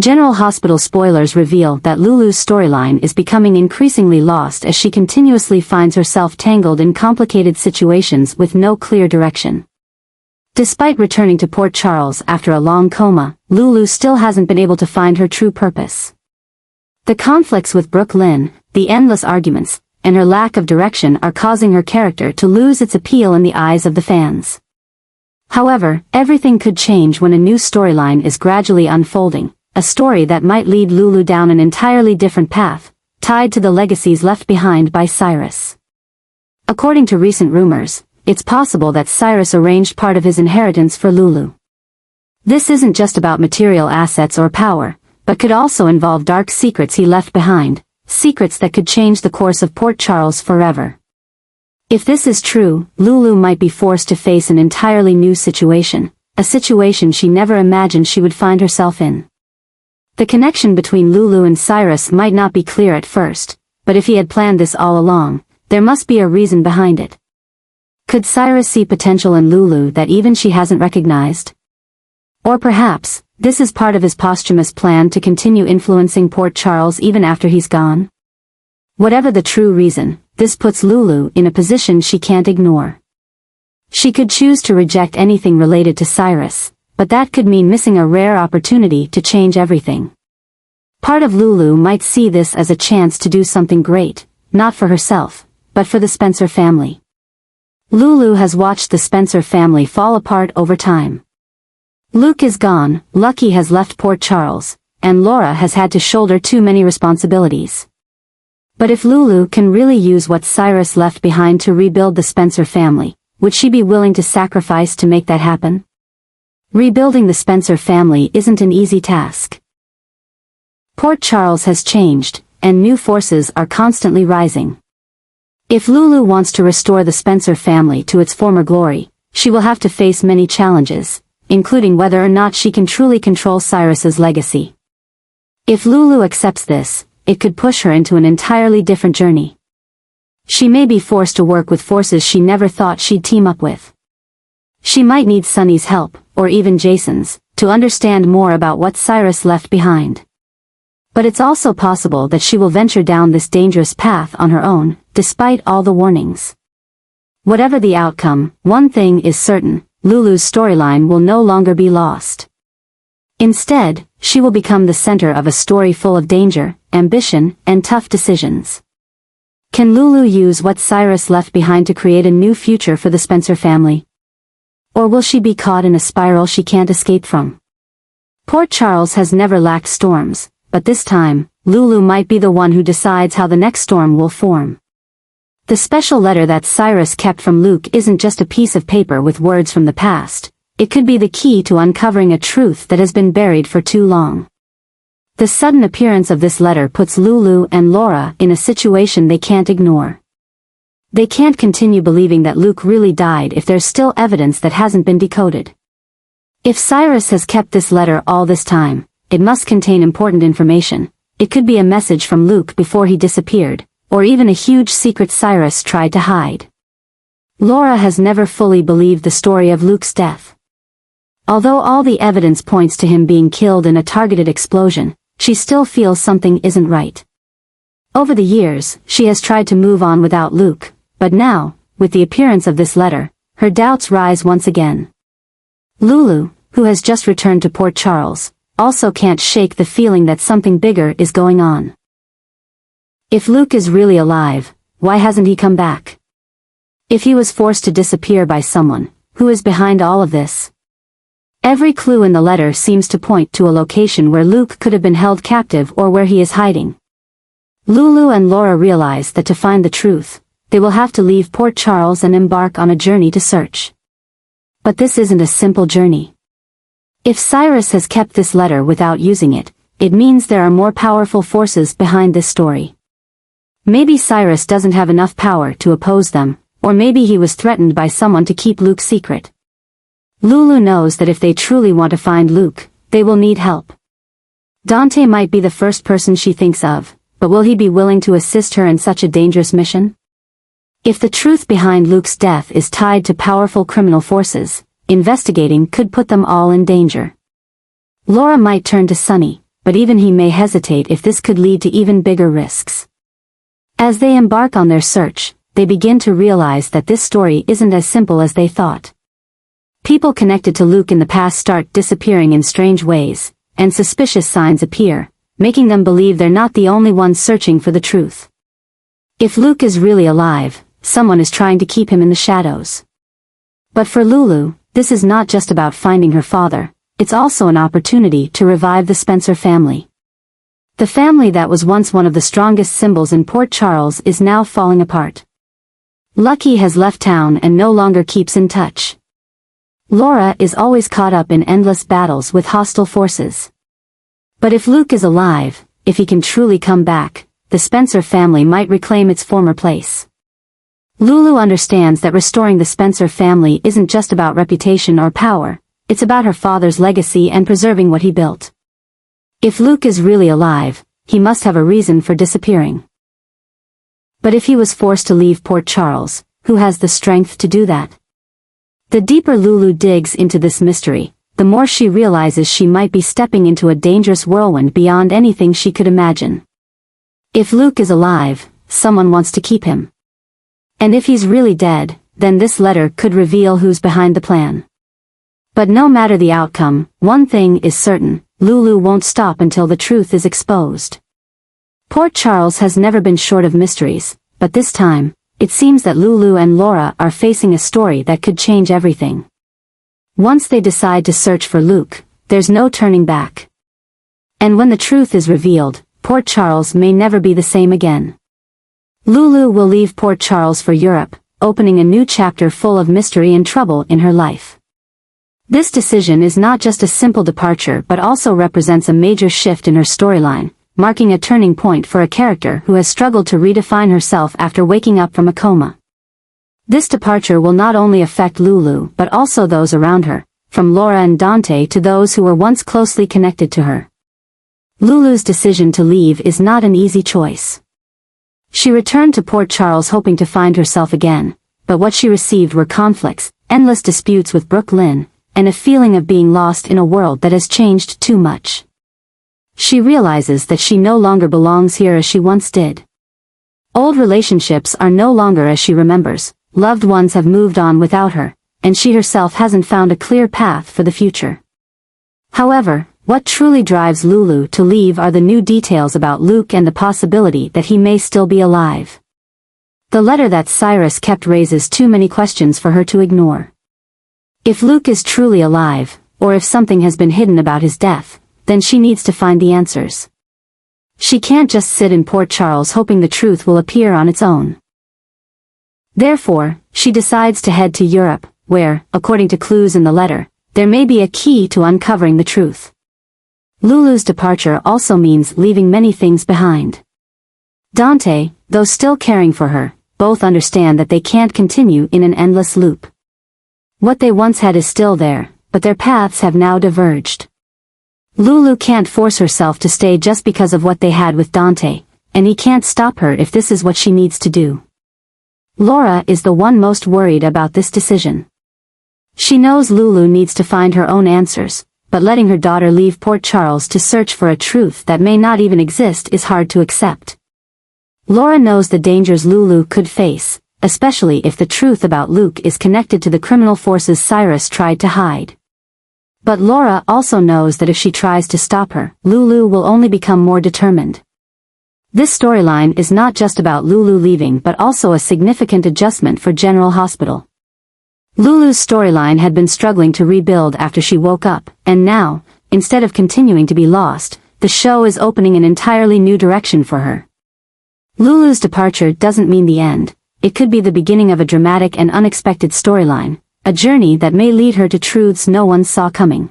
General Hospital spoilers reveal that Lulu's storyline is becoming increasingly lost as she continuously finds herself tangled in complicated situations with no clear direction. Despite returning to Port Charles after a long coma, Lulu still hasn't been able to find her true purpose. The conflicts with Brooke Lynn, the endless arguments, and her lack of direction are causing her character to lose its appeal in the eyes of the fans. However, everything could change when a new storyline is gradually unfolding, a story that might lead Lulu down an entirely different path, tied to the legacies left behind by Cyrus. According to recent rumors, it's possible that Cyrus arranged part of his inheritance for Lulu. This isn't just about material assets or power, but could also involve dark secrets he left behind, secrets that could change the course of Port Charles forever. If this is true, Lulu might be forced to face an entirely new situation, a situation she never imagined she would find herself in. The connection between Lulu and Cyrus might not be clear at first, but if he had planned this all along, there must be a reason behind it. Could Cyrus see potential in Lulu that even she hasn't recognized? Or perhaps, this is part of his posthumous plan to continue influencing Port Charles even after he's gone? Whatever the true reason, this puts Lulu in a position she can't ignore. She could choose to reject anything related to Cyrus, but that could mean missing a rare opportunity to change everything. Part of Lulu might see this as a chance to do something great, not for herself, but for the Spencer family. Lulu has watched the Spencer family fall apart over time. Luke is gone, Lucky has left Port Charles, and Laura has had to shoulder too many responsibilities. But if Lulu can really use what Cyrus left behind to rebuild the Spencer family, would she be willing to sacrifice to make that happen? Rebuilding the Spencer family isn't an easy task. Port Charles has changed, and new forces are constantly rising. If Lulu wants to restore the Spencer family to its former glory, she will have to face many challenges, including whether or not she can truly control Cyrus's legacy. If Lulu accepts this, it could push her into an entirely different journey. She may be forced to work with forces she never thought she'd team up with. She might need Sunny's help, or even Jason's, to understand more about what Cyrus left behind. But it's also possible that she will venture down this dangerous path on her own, despite all the warnings. Whatever the outcome, one thing is certain, Lulu's storyline will no longer be lost. Instead, she will become the center of a story full of danger, ambition, and tough decisions. Can Lulu use what Cyrus left behind to create a new future for the Spencer family? Or will she be caught in a spiral she can't escape from? Port Charles has never lacked storms, but this time, Lulu might be the one who decides how the next storm will form. The special letter that Cyrus kept from Luke isn't just a piece of paper with words from the past, it could be the key to uncovering a truth that has been buried for too long. The sudden appearance of this letter puts Lulu and Laura in a situation they can't ignore. They can't continue believing that Luke really died if there's still evidence that hasn't been decoded. If Cyrus has kept this letter all this time, it must contain important information. It could be a message from Luke before he disappeared, or even a huge secret Cyrus tried to hide. Laura has never fully believed the story of Luke's death. Although all the evidence points to him being killed in a targeted explosion, she still feels something isn't right. Over the years, she has tried to move on without Luke, but now, with the appearance of this letter, her doubts rise once again. Lulu, who has just returned to Port Charles, also can't shake the feeling that something bigger is going on. If Luke is really alive, why hasn't he come back? If he was forced to disappear by someone, who is behind all of this? Every clue in the letter seems to point to a location where Luke could have been held captive or where he is hiding. Lulu and Laura realize that to find the truth, they will have to leave Port Charles and embark on a journey to search. But this isn't a simple journey. If Cyrus has kept this letter without using it, it means there are more powerful forces behind this story. Maybe Cyrus doesn't have enough power to oppose them, or maybe he was threatened by someone to keep Luke's secret. Lulu knows that if they truly want to find Luke, they will need help. Dante might be the first person she thinks of, but will he be willing to assist her in such a dangerous mission? If the truth behind Luke's death is tied to powerful criminal forces, investigating could put them all in danger. Laura might turn to Sunny, but even he may hesitate if this could lead to even bigger risks. As they embark on their search, they begin to realize that this story isn't as simple as they thought. People connected to Luke in the past start disappearing in strange ways, and suspicious signs appear, making them believe they're not the only ones searching for the truth. If Luke is really alive, someone is trying to keep him in the shadows. But for Lulu, this is not just about finding her father, it's also an opportunity to revive the Spencer family. The family that was once one of the strongest symbols in Port Charles is now falling apart. Lucky has left town and no longer keeps in touch. Laura is always caught up in endless battles with hostile forces. But if Luke is alive, if he can truly come back, the Spencer family might reclaim its former place. Lulu understands that restoring the Spencer family isn't just about reputation or power, it's about her father's legacy and preserving what he built. If Luke is really alive, he must have a reason for disappearing. But if he was forced to leave Port Charles, who has the strength to do that? The deeper Lulu digs into this mystery, the more she realizes she might be stepping into a dangerous whirlwind beyond anything she could imagine. If Luke is alive, someone wants to keep him. And if he's really dead, then this letter could reveal who's behind the plan. But no matter the outcome, one thing is certain, Lulu won't stop until the truth is exposed. Port Charles has never been short of mysteries, but this time, it seems that Lulu and Laura are facing a story that could change everything. Once they decide to search for Luke, there's no turning back. And when the truth is revealed, Port Charles may never be the same again. Lulu will leave Port Charles for Europe, opening a new chapter full of mystery and trouble in her life. This decision is not just a simple departure but also represents a major shift in her storyline, marking a turning point for a character who has struggled to redefine herself after waking up from a coma. This departure will not only affect Lulu but also those around her, from Laura and Dante to those who were once closely connected to her. Lulu's decision to leave is not an easy choice. She returned to Port Charles hoping to find herself again, but what she received were conflicts, endless disputes with Brooklyn, and a feeling of being lost in a world that has changed too much. She realizes that she no longer belongs here as she once did. Old relationships are no longer as she remembers, loved ones have moved on without her, and she herself hasn't found a clear path for the future. However, what truly drives Lulu to leave are the new details about Luke and the possibility that he may still be alive. The letter that Cyrus kept raises too many questions for her to ignore. If Luke is truly alive, or if something has been hidden about his death, then she needs to find the answers. She can't just sit in Port Charles hoping the truth will appear on its own. Therefore, she decides to head to Europe, where, according to clues in the letter, there may be a key to uncovering the truth. Lulu's departure also means leaving many things behind. Dante, though still caring for her, both understand that they can't continue in an endless loop. What they once had is still there, but their paths have now diverged. Lulu can't force herself to stay just because of what they had with Dante, and he can't stop her if this is what she needs to do. Laura is the one most worried about this decision. She knows Lulu needs to find her own answers, but letting her daughter leave Port Charles to search for a truth that may not even exist is hard to accept. Laura knows the dangers Lulu could face, especially if the truth about Luke is connected to the criminal forces Cyrus tried to hide. But Laura also knows that if she tries to stop her, Lulu will only become more determined. This storyline is not just about Lulu leaving but also a significant adjustment for General Hospital. Lulu's storyline had been struggling to rebuild after she woke up, and now, instead of continuing to be lost, the show is opening an entirely new direction for her. Lulu's departure doesn't mean the end, it could be the beginning of a dramatic and unexpected storyline, a journey that may lead her to truths no one saw coming.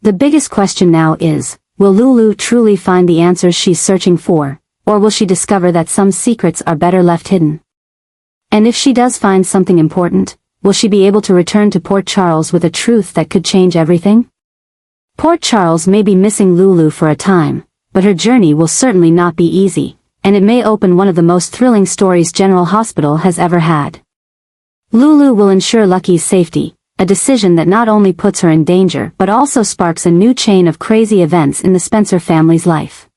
The biggest question now is, will Lulu truly find the answers she's searching for, or will she discover that some secrets are better left hidden? And if she does find something important, will she be able to return to Port Charles with a truth that could change everything? Port Charles may be missing Lulu for a time, but her journey will certainly not be easy, and it may open one of the most thrilling stories General Hospital has ever had. Lulu will ensure Lucky's safety, a decision that not only puts her in danger but also sparks a new chain of crazy events in the Spencer family's life.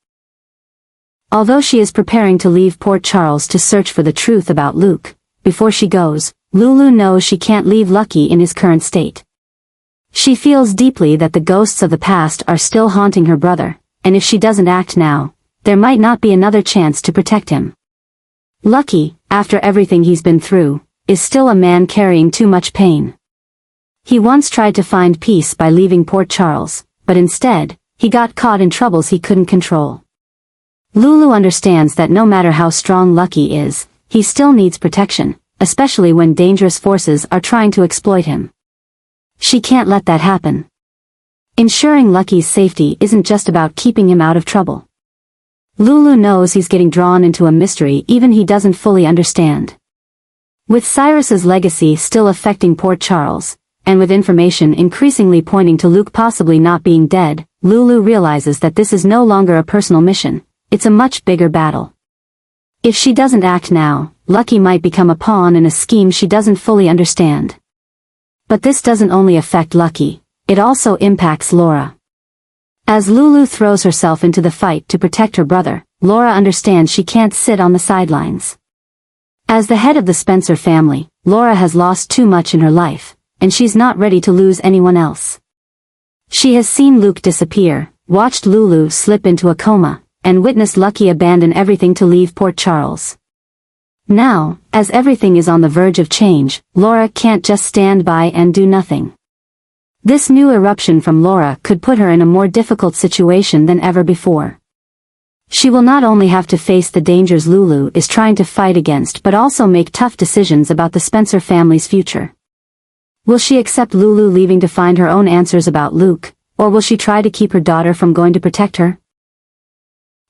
Although she is preparing to leave Port Charles to search for the truth about Luke, before she goes, Lulu knows she can't leave Lucky in his current state. She feels deeply that the ghosts of the past are still haunting her brother, and if she doesn't act now, there might not be another chance to protect him. Lucky, after everything he's been through, is still a man carrying too much pain. He once tried to find peace by leaving Port Charles, but instead, he got caught in troubles he couldn't control. Lulu understands that no matter how strong Lucky is, he still needs protection, especially when dangerous forces are trying to exploit him. She can't let that happen. Ensuring Lucky's safety isn't just about keeping him out of trouble. Lulu knows he's getting drawn into a mystery even he doesn't fully understand. With Cyrus's legacy still affecting Port Charles, and with information increasingly pointing to Luke possibly not being dead, Lulu realizes that this is no longer a personal mission, it's a much bigger battle. If she doesn't act now, Lucky might become a pawn in a scheme she doesn't fully understand. But this doesn't only affect Lucky, it also impacts Laura. As Lulu throws herself into the fight to protect her brother, Laura understands she can't sit on the sidelines. As the head of the Spencer family, Laura has lost too much in her life, and she's not ready to lose anyone else. She has seen Luke disappear, watched Lulu slip into a coma, and witnessed Lucky abandon everything to leave Port Charles. Now, as everything is on the verge of change, Laura can't just stand by and do nothing. This new eruption from Laura could put her in a more difficult situation than ever before. She will not only have to face the dangers Lulu is trying to fight against but also make tough decisions about the Spencer family's future. Will she accept Lulu leaving to find her own answers about Luke, or will she try to keep her daughter from going to protect her?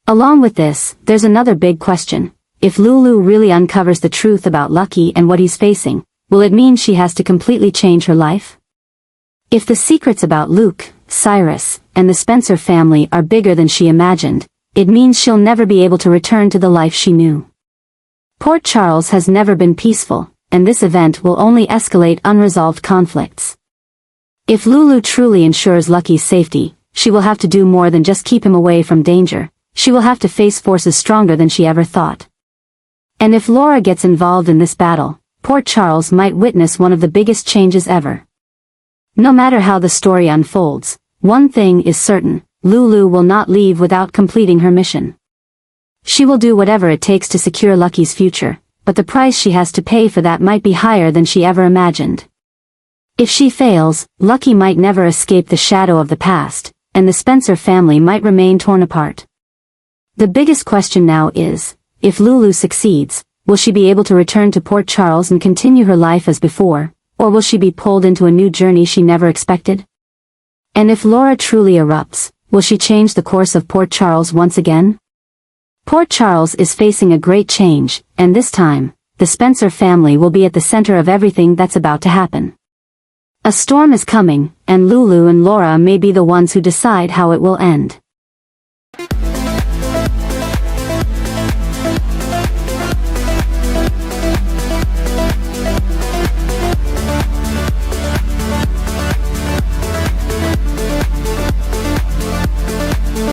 Along with this, there's another big question. If Lulu really uncovers the truth about Lucky and what he's facing, will it mean she has to completely change her life? If the secrets about Luke, Cyrus, and the Spencer family are bigger than she imagined, it means she'll never be able to return to the life she knew. Port Charles has never been peaceful, and this event will only escalate unresolved conflicts. If Lulu truly ensures Lucky's safety, she will have to do more than just keep him away from danger. She will have to face forces stronger than she ever thought. And if Laura gets involved in this battle, Port Charles might witness one of the biggest changes ever. No matter how the story unfolds, one thing is certain. Lulu will not leave without completing her mission. She will do whatever it takes to secure Lucky's future, but the price she has to pay for that might be higher than she ever imagined. If she fails, Lucky might never escape the shadow of the past, and the Spencer family might remain torn apart. The biggest question now is, if Lulu succeeds, will she be able to return to Port Charles and continue her life as before, or will she be pulled into a new journey she never expected? And if Laura truly erupts, will she change the course of Port Charles once again? Port Charles is facing a great change, and this time, the Spencer family will be at the center of everything that's about to happen. A storm is coming, and Lulu and Laura may be the ones who decide how it will end.